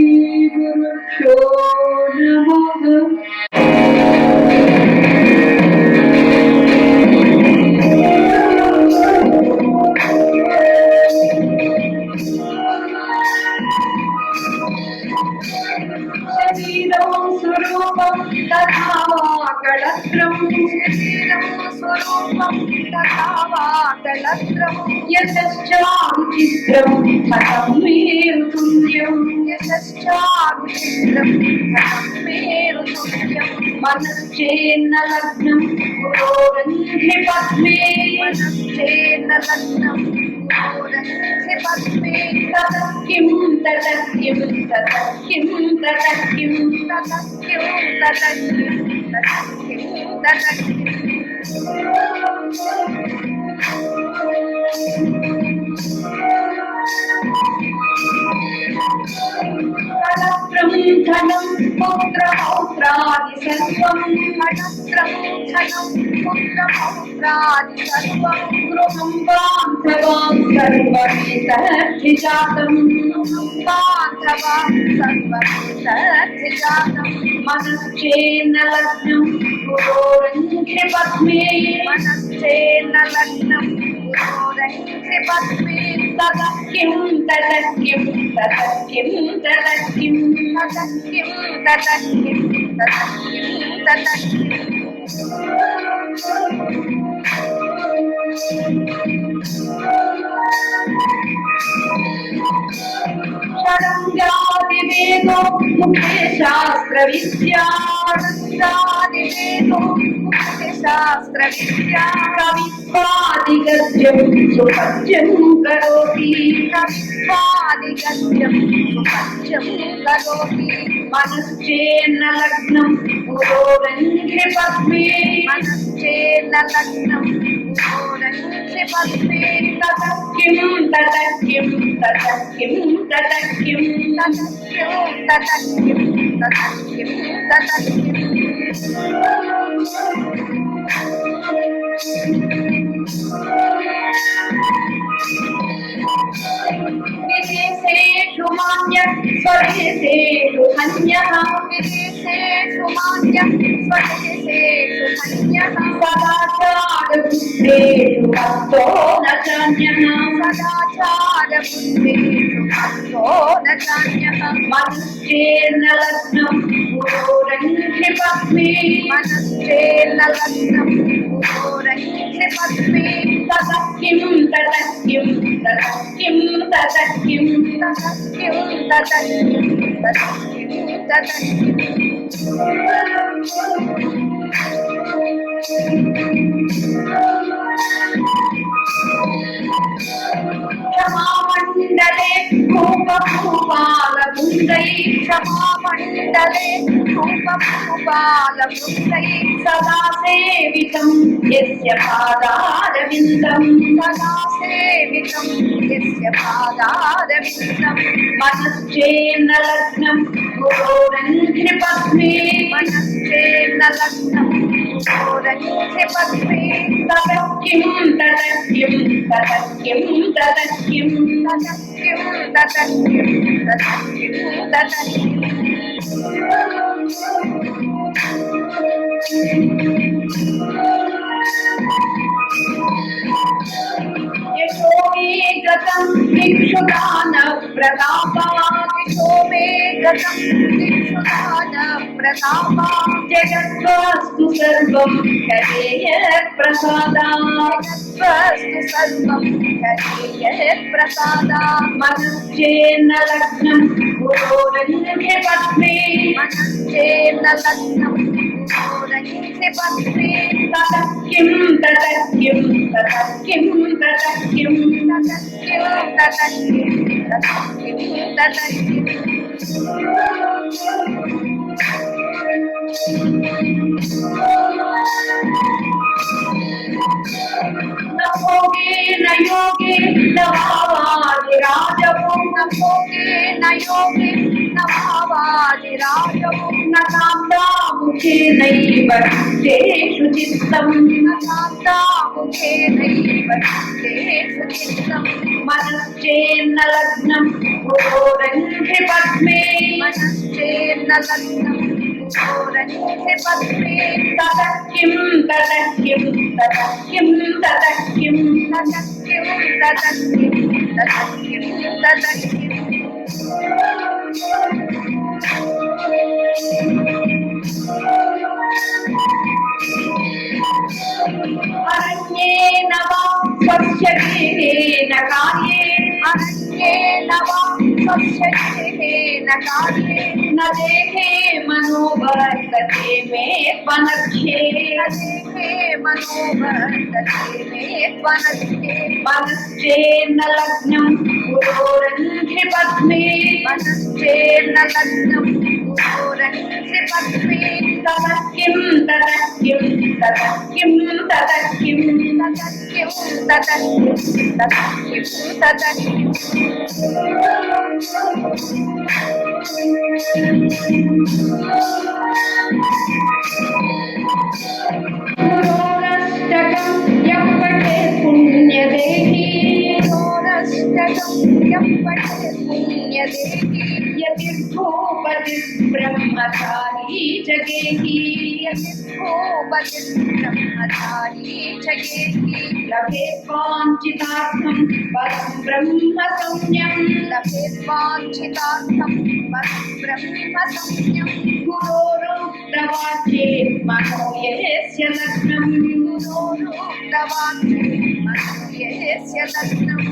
श्रीगुरुभ्यो नमः। शरीरं स्वरूपं तथा वा कलत्रं शरीरं स्वरूपं तथा वा कलत्रं यतश्चारुचित्रं कथं मेरुतुल्यं यतश्चारुचित्रं कथं मेरुतुल्यं मनश्चेन्न लग्नं पुरोरन्ध्रि पद्मे मनश्चेन्न लग्नं पुरोरन्ध्रि पद्मे ततः किं ततः किं ततः किं ततः किं ततः किं ततः किं ततः किं ततः किं कलत्रं धनं पुत्रपौत्रादि सर्वं कलत्रं धनं पुत्रपौत्रादि सर्वं गृहं बान्धवान् सर्वमेतद्विजातं गृहं बान्धवान् सर्वमेतद्विजातं मनश्चेन्न लग्नं पुरोरन्ध्रि पद्मे मनश्चेन्न लग्नं पुरोरन्ध्रि पद्मे ततः किं ततः किं ततः किं ततः किं ततः किं ततः किं ततः किं ततः किं षडङ्गादिवेदो मुखे शास्त्रविद्या षडङ्गादिवेदो मुखे शास्त्रविद्या कवित्वादिगद्यं सुपद्यं करोति कवित्वादिगद्यं सुपद्यं करोति मनश्चेन्न लग्नं पुरोरन्ध्रि पद्मे मनश्चेन्न लग्नं पुरोरन्ध्रि पद्मे ततः किं ततः किं ततः किं ततः किं ततः किं ततः किं ततः किं ततः किं विदेशेषु मान्यः स्वदेशेषु हन्यः विदेशेषु मान्यः स्वदेशेषु हन्यः सदाचारबुद्धेषु भक्तो न चान्यः सदाचारबुद्धेषु भक्तो न चान्यः मनश्चेन्न लग्नं पुरोरन्ध्रि पद्मे मनश्चेन्न लग्नं पुरोरन्ध्रि पद्मे ततः किं ततः किं ततः किं ततः किं ततः किं ततः किं ततः किं ततः क्षमामण्डले भूपभूपालवृन्दै क्षमामण्डले भूपभूपालवृन्दै सदा सेवितं यस्य पादारविन्दं सदा सेवितं यस्य पादारविन्दं मनश्चेन्न लग्नं पुरोरन्ध्रि पद्मे मनश्चेन्न लग्नं पुरोरन्ध्रि पद्मे ततः किं ततः किं ततः किं ततः किं ततः किं ततः किं ततः किं ततः किं यशो मे गतं दिक्षुदान प्रतापा यशो मे गतं दिक्षुदान प्रतापा जगद्वस्तु सर्वं करेयः प्रसादा जगद्वस्तु सर्वं करेयः प्रसादा मनश्चेन्न लग्नं पुरोरन्ध्रि पद्मे मनश्चेन्न लग्नं पुरोरन्ध्रि पद्मे ततः किं ततः किं ततः किं ततः किं ततः किं ततः किं योगेन योगेन भावादिराजवो न योगेन योगेन भावादिराजवो न कान्तामुखेनैव तेषु चित्तं न कान्तामुखेनैव तेषु चित्तं मनश्चेन्न लग्नं पुरोरन्ध्रि पद्मे मनश्चेन्न लग्नं पुरोरन्ध्रि पद्मे ततः किं ततः किं ततः किं ततः किं ततः किं ततः किं ततः किं ततः किं अरण्येन वा स्वस्य गृहेण कार्ये अरण्येन वा स्वस्य गृहेण कार्ये न देहे मनो वर्तते मे त्वनर्घ्ये न देहे मनो वर्तते मे त्वनर्घ्ये मनश्चेन्न लग्नं पुरोरन्ध्रि पद्मे मनश्चेन्न लग्नं पुरोरन्ध्रि पद्मे ततः किं ततः किं ततः किं ततः किं ततः किं ततः किं ततः किं ततः पुरोरष्टकं यः पठेत् पुण्यदेही पुरोरष्टकं यः पठेत् पुण्यदेही यतिर्भूपतिः ब्रह्मचारी जगेहि यतिर्भूपतिः ब्रह्मचारी जगेहि लभेत् वाञ्छितार्थं परं ब्रह्म संज्ञं लभेत् वाञ्छितार्थं परं ब्रह्म संज्ञं गुरोरुक्तवाक्ये मनो यस्य लग्नं गुरोरुक्तवाक्ये मनो यस्य लग्नं